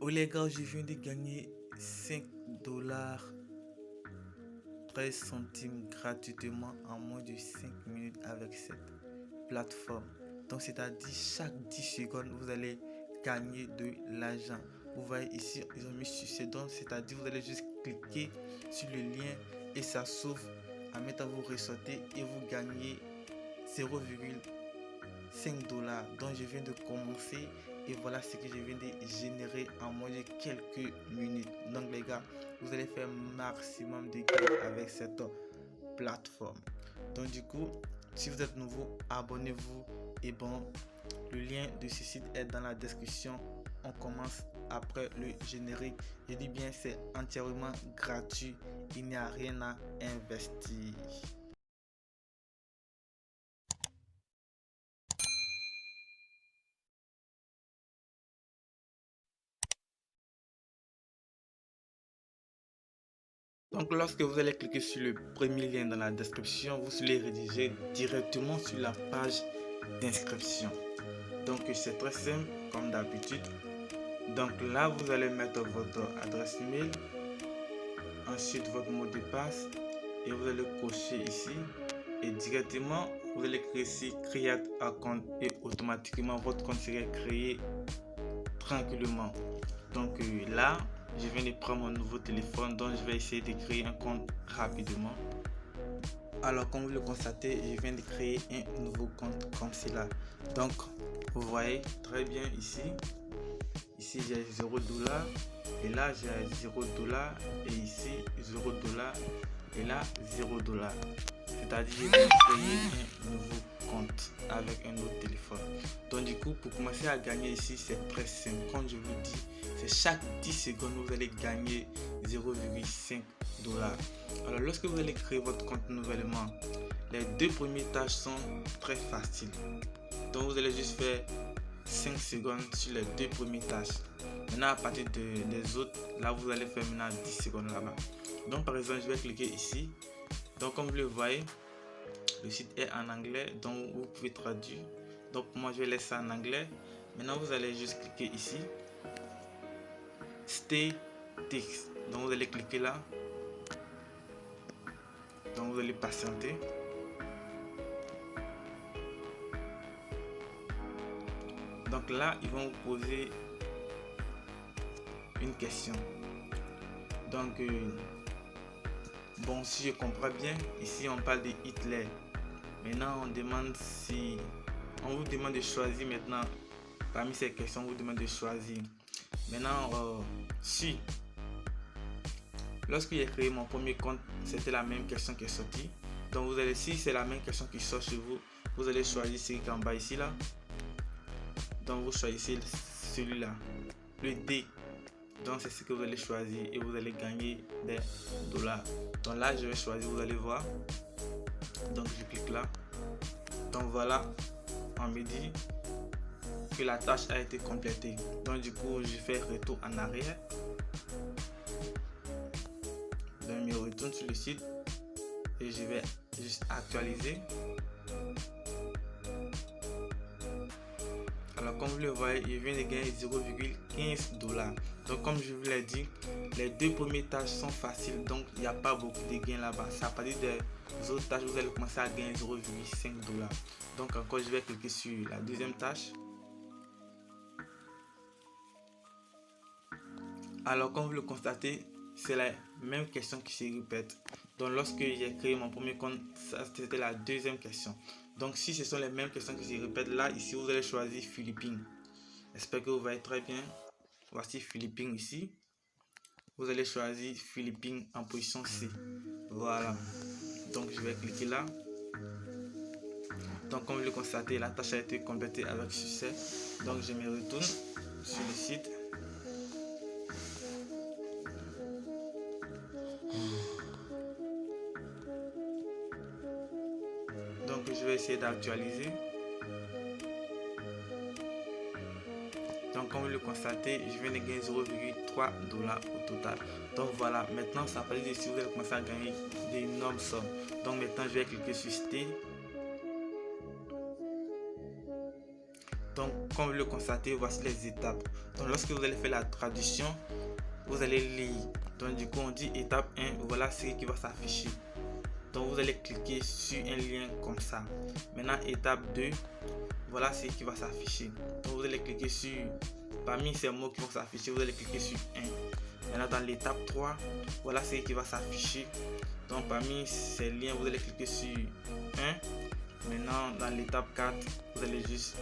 Oh les gars, je viens de gagner 5 $ 13 centimes gratuitement en moins de 5 minutes avec cette plateforme. Donc c'est-à-dire chaque 10 secondes, vous allez gagner de l'argent. Vous voyez ici, ils ont mis succès. Donc c'est-à-dire vous allez juste cliquer sur le lien et ça s'ouvre. En mettant vous ressortez et vous gagnez 0,5 $. Donc je viens de commencer et voilà ce que je viens de générer en moins de quelques minutes. Donc les gars, vous allez faire maximum de gains avec cette plateforme. Donc du coup, si vous êtes nouveau, abonnez-vous et bon, le lien de ce site est dans la description. On commence après le générique. Je dis bien, c'est entièrement gratuit. Il n'y a rien à investir. Donc lorsque vous allez cliquer sur le premier lien dans la description, vous allez rédiger directement sur la page d'inscription. Donc c'est très simple comme d'habitude. Donc là vous allez mettre votre adresse mail, ensuite votre mot de passe et vous allez cocher ici et directement vous allez créer ici create account et automatiquement votre compte sera créé tranquillement. Donc là je viens de prendre mon nouveau téléphone, donc je vais essayer de créer un compte rapidement. Alors comme vous le constatez, je viens de créer un nouveau compte comme cela. Donc vous voyez très bien ici j'ai 0 $ et là j'ai 0 $ et ici 0 $ et là 0 $. C'est-à-dire je vais créer un nouveau compte avec un autre téléphone. Donc du coup pour commencer à gagner ici c'est très simple. Comme je vous dis, c'est chaque 10 secondes vous allez gagner 0,5 $. Alors lorsque vous allez créer votre compte nouvellement, les deux premières tâches sont très faciles. Donc vous allez juste faire 5 secondes sur les deux premières tâches. Maintenant à partir des autres, là vous allez faire maintenant 10 secondes là-bas. Donc par exemple je vais cliquer ici. Donc comme vous le voyez, le site est en anglais, donc vous pouvez traduire. Donc moi je vais laisser ça en anglais. Maintenant vous allez juste cliquer ici, Stay Text. Donc vous allez cliquer là. Donc vous allez patienter. Donc là ils vont vous poser une question. Donc bon, si je comprends bien, ici on parle de Hitler. Maintenant on vous demande de choisir maintenant. Parmi ces questions, on vous demande de choisir. Maintenant, si lorsque j'ai créé mon premier compte, c'était la même question qui est sortie. Donc vous allez, si c'est la même question qui sort chez vous, vous allez choisir celui qui est en bas ici là. Donc vous choisissez celui-là, le D. Donc c'est ce que vous allez choisir et vous allez gagner des $. Donc là je vais choisir, vous allez voir. Donc je clique là. Donc voilà, on me dit que la tâche a été complétée. Donc du coup je fais retour en arrière. Donc je retourne sur le site et je vais juste actualiser. Alors comme vous le voyez, je viens de gagner 0,15 $. Donc comme je vous l'ai dit, les deux premières tâches sont faciles, donc il n'y a pas beaucoup de gains là-bas. C'est à partir des autres tâches, vous allez commencer à gagner 0,5 $. Donc encore je vais cliquer sur la deuxième tâche. Alors comme vous le constatez, c'est la même question qui se répète. Donc lorsque j'ai créé mon premier compte, c'était la deuxième question. Donc si ce sont les mêmes questions qui se répètent, là ici vous allez choisir Philippines. J'espère que vous voyez très bien. Voici Philippines ici. Vous allez choisir Philippines en position C. Voilà. Donc je vais cliquer là. Donc comme vous le constatez, la tâche a été complétée avec succès. Donc je me retourne sur le site. Donc je vais essayer d'actualiser. Donc comme vous le constatez, je viens de gagner 0,3 $ au total. Donc voilà, maintenant ça parle de si vous allez commencer à gagner d'énormes sommes. Donc maintenant je vais cliquer sur Stay. Donc comme vous le constatez, voici les étapes. Donc lorsque vous allez faire la traduction, vous allez lire. Donc du coup on dit étape 1, voilà ce qui va s'afficher. Donc vous allez cliquer sur un lien comme ça. Maintenant étape 2, voilà ce qui va s'afficher. Donc vous allez cliquer sur, parmi ces mots qui vont s'afficher, vous allez cliquer sur 1. Maintenant dans l'étape 3, voilà ce qui va s'afficher. Donc parmi ces liens, vous allez cliquer sur 1. Maintenant dans l'étape 4, vous allez juste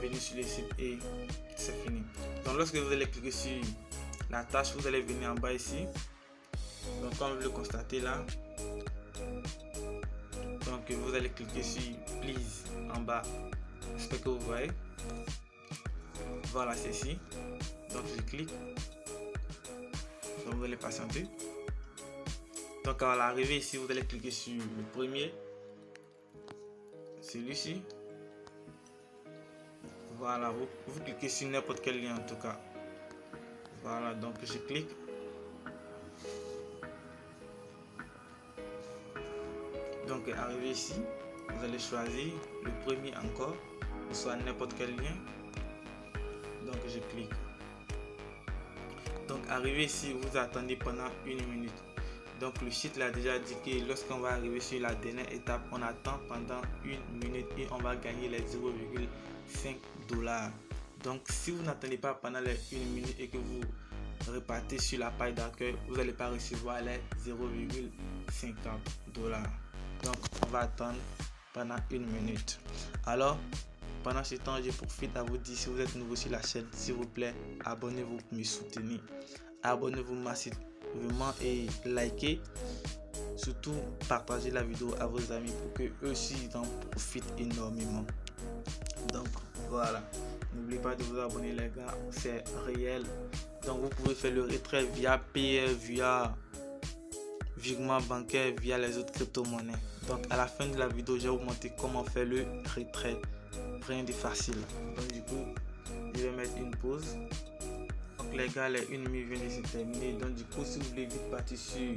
venir sur le site et c'est fini. Donc lorsque vous allez cliquer sur la tâche, vous allez venir en bas ici. Donc comme vous le constatez là, donc vous allez cliquer sur please en bas. J'espère que vous voyez. Voilà, c'est ici. Donc je clique. Donc vous allez patienter. Donc à l'arrivée ici, vous allez cliquer sur le premier, celui-ci. Voilà, vous cliquez sur n'importe quel lien en tout cas. Voilà, donc je clique. Donc arrivé ici, vous allez choisir le premier encore, ou soit n'importe quel lien. Donc je clique. Donc arrivé ici, vous attendez pendant 1 minute. Donc le site l'a déjà dit que lorsqu'on va arriver sur la dernière étape, on attend pendant 1 minute et on va gagner les 0,5 $. Donc si vous n'attendez pas pendant les 1 minute et que vous repartez sur la page d'accueil, vous n'allez pas recevoir les 0,50 $. Donc on va attendre pendant 1 minute. Alors pendant ce temps, je profite à vous dire, si vous êtes nouveau sur la chaîne, s'il vous plaît, abonnez-vous pour me soutenir. Abonnez-vous massivement et likez. Surtout partagez la vidéo à vos amis pour que eux aussi en profitent énormément. Donc voilà, n'oubliez pas de vous abonner les gars, c'est réel. Donc vous pouvez faire le retrait via PayPal, via virement bancaire, via les autres crypto-monnaies. Donc à la fin de la vidéo, je vais vous montrer comment faire le retrait. Rien de facile. Donc du coup, je vais mettre une pause. Donc les gars, les 1 minute vient de se terminer. Donc du coup, si vous voulez vite partir sur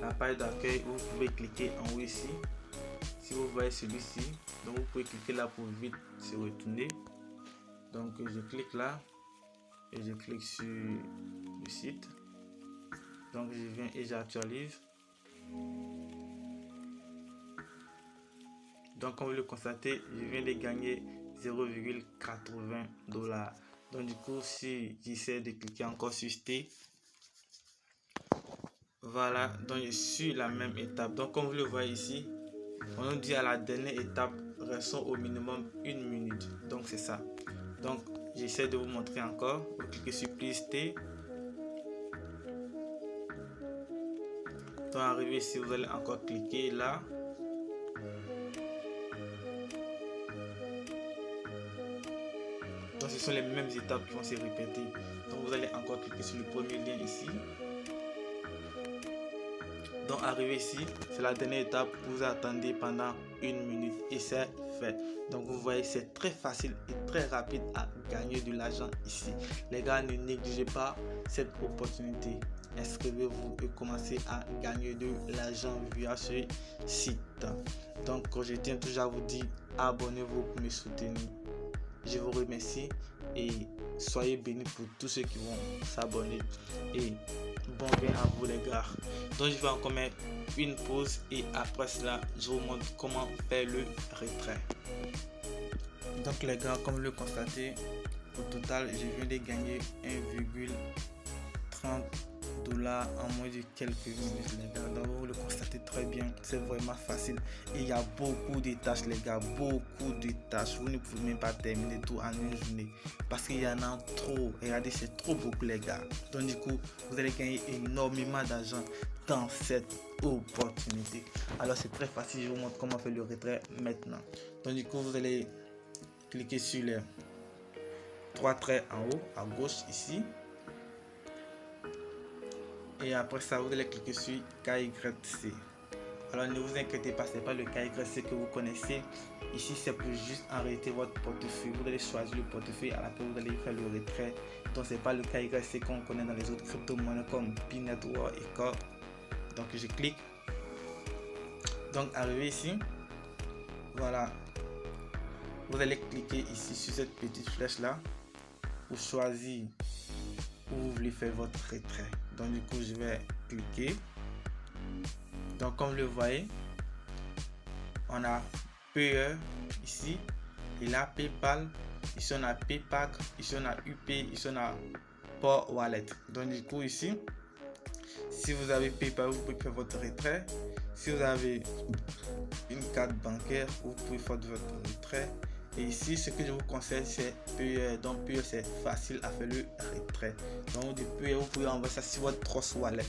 la page d'accueil, vous pouvez cliquer en haut ici. Si vous voyez celui-ci, donc vous pouvez cliquer là pour vite se retourner. Donc je clique là et je clique sur le site. Donc je viens et j'actualise. Donc comme vous le constatez, je viens de gagner 0,80 $. Donc du coup, si j'essaie de cliquer encore sur T, voilà, donc je suis la même étape. Donc comme vous le voyez ici, on nous dit à la dernière étape, restons au minimum 1 minute. Donc c'est ça. Donc j'essaie de vous montrer encore. Vous cliquez sur Please T. Donc arrivé ici, vous allez encore cliquer là. Donc ce sont les mêmes étapes qui vont se répéter. Donc vous allez encore cliquer sur le premier lien ici. Donc arrivé ici, c'est la dernière étape. Vous attendez pendant 1 minute et c'est fait. Donc vous voyez, c'est très facile et très rapide à gagner de l'argent ici. Les gars, ne négligez pas cette opportunité. Inscrivez-vous et commencez à gagner de l'argent via ce site. Donc je tiens toujours à vous dire, abonnez-vous pour me soutenir. Je vous remercie et soyez bénis pour tous ceux qui vont s'abonner. Et bon gain à vous les gars. Donc je vais encore mettre une pause et après cela, je vous montre comment faire le retrait. Donc les gars, comme vous le constatez, au total, je viens de gagner 1,30 $ en moins de quelques minutes les gars. Donc vous le constatez très bien, c'est vraiment facile et il y a beaucoup de tâches les gars, beaucoup de tâches. Vous ne pouvez même pas terminer tout en une journée parce qu'il y en a trop. Regardez, c'est trop beaucoup les gars. Donc du coup, vous allez gagner énormément d'argent dans cette opportunité. Alors c'est très facile, je vous montre comment faire le retrait maintenant. Donc du coup, vous allez cliquer sur les 3 traits en haut à gauche ici. Et après ça, vous allez cliquer sur KYC. Alors ne vous inquiétez pas, ce n'est pas le KYC que vous connaissez. Ici, c'est pour juste arrêter votre portefeuille. Vous allez choisir le portefeuille à laquelle vous allez faire le retrait. Donc, ce n'est pas le KYC qu'on connaît dans les autres crypto-monnaies comme Binetwork et Core. Donc, je clique. Donc, arrivé ici. Voilà. vous allez cliquer ici sur cette petite flèche là pour choisir où vous voulez faire votre retrait. Donc du coup je vais cliquer. Donc comme vous le voyez, on a Payer ici, et là PayPal, ici on a PayPack, ici on a UP, ici on a Port Wallet. Donc du coup ici, si vous avez PayPal, vous pouvez faire votre retrait. Si vous avez une carte bancaire, vous pouvez faire votre retrait. Et ici, ce que je vous conseille, c'est Payer. Donc Payer, c'est facile à faire le retrait. Donc du Payer, vous pouvez envoyer ça sur votre Trust Wallet.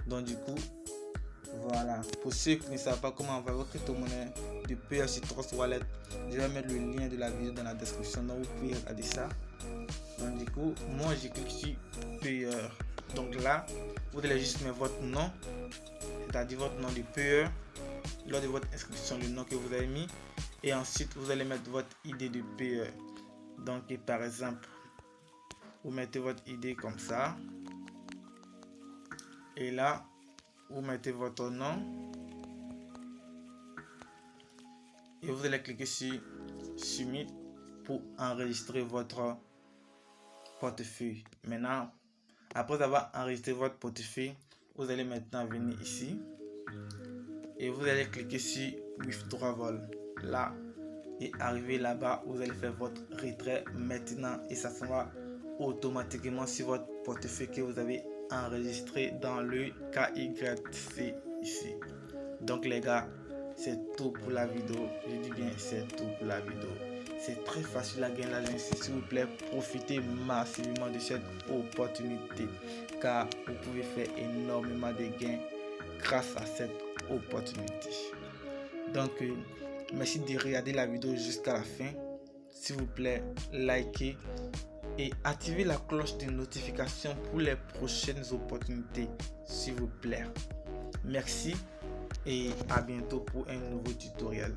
Donc du coup, voilà. Pour ceux qui ne savent pas comment envoyer votre crypto-monnaie de Payer sur Trust Wallet, je vais mettre le lien de la vidéo dans la description. Donc vous pouvez regarder ça. Donc du coup, moi j'ai cliqué sur Payer. Donc là, vous allez juste mettre votre nom, c'est-à-dire votre nom de Payer, lors de votre inscription, le nom que vous avez mis, et ensuite vous allez mettre votre ID de Payer. Donc par exemple, vous mettez votre ID comme ça, et là vous mettez votre nom et vous allez cliquer sur Submit pour enregistrer votre portefeuille. Maintenant, après avoir enregistré votre portefeuille, vous allez maintenant venir ici et vous allez cliquer sur Withdrawal là, et arriver là-bas, vous allez faire votre retrait maintenant et ça sera automatiquement sur votre portefeuille que vous avez enregistré dans le KYC ici. Donc les gars, c'est tout pour la vidéo. Je dis bien, c'est tout pour la vidéo. C'est très facile à gagner l'argent ici. S'il vous plaît, profitez massivement de cette opportunité car vous pouvez faire énormément de gains grâce à cette opportunité. Donc merci de regarder la vidéo jusqu'à la fin. S'il vous plaît, likez et activez la cloche de notification pour les prochaines opportunités, s'il vous plaît. Merci et à bientôt pour un nouveau tutoriel.